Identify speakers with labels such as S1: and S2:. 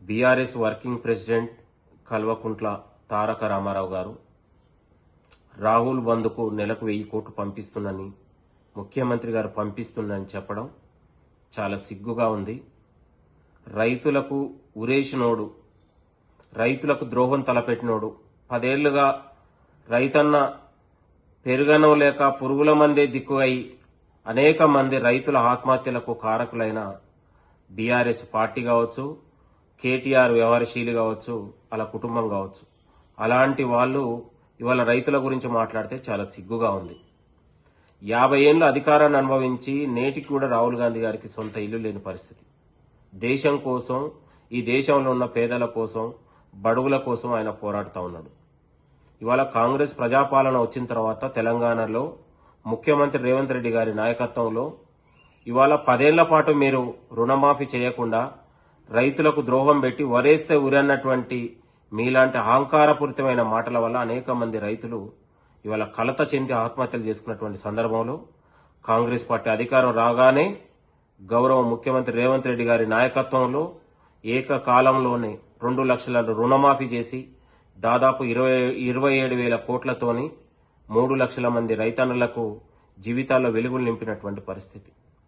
S1: BRS working president Kalvakuntla Taraka Ramarao గారు రాహుల్ బంధుకు నెలకు 1000 కోట్లు పంపిస్తుందని ముఖ్యమంత్రి గారు పంపిస్తుందని చెప్పడం చాలా సిగ్గుగా ఉంది. రైతులకు ఉరేసినోడు, రైతులకు ద్రోహం తలపెట్టినోడు, 10 ఏళ్లుగా రైతన్న పెరుగనం లేక పురుగుల మందే దిక్కు అయి అనేక మంది రైతుల ఆత్మహత్యలకు కారకులైన బీఆర్ఎస్ పార్టీ కావచ్చు, కేటీఆర్ వ్యవహారశీలి కావచ్చు, అలా కుటుంబం కావచ్చు, అలాంటి వాళ్ళు ఇవాళ రైతుల గురించి మాట్లాడితే చాలా సిగ్గుగా ఉంది. 50 ఏళ్ల అధికారాన్ని అనుభవించి నేటికి కూడా రాహుల్ గాంధీ గారికి సొంత ఇల్లు లేని పరిస్థితి. దేశం కోసం, ఈ దేశంలో ఉన్న పేదల కోసం, బడుగుల కోసం ఆయన పోరాడుతూ ఉన్నాడు. ఇవాళ కాంగ్రెస్ ప్రజాపాలన వచ్చిన తర్వాత తెలంగాణలో ముఖ్యమంత్రి రేవంత్ రెడ్డి గారి నాయకత్వంలో ఇవాళ 10 ఏళ్ల పాటు మీరు రుణమాఫీ చేయకుండా రైతులకు ద్రోహం పెట్టి వరేస్తే ఉరన్నటువంటి మీలాంటి అహంకారపూరితమైన మాటల వల్ల అనేక మంది రైతులు ఇవాళ కలత చెంది ఆత్మహత్యలు చేసుకున్నటువంటి సందర్భంలో కాంగ్రెస్ పార్టీ అధికారం రాగానే గౌరవ ముఖ్యమంత్రి రేవంత్ రెడ్డి గారి నాయకత్వంలో ఏకకాలంలోనే 2 లక్షల రుణమాఫీ చేసి దాదాపు 27,000 కోట్లతోని 3 లక్షల మంది రైతన్నులకు జీవితాల్లో వెలుగులు నింపినటువంటి పరిస్థితి.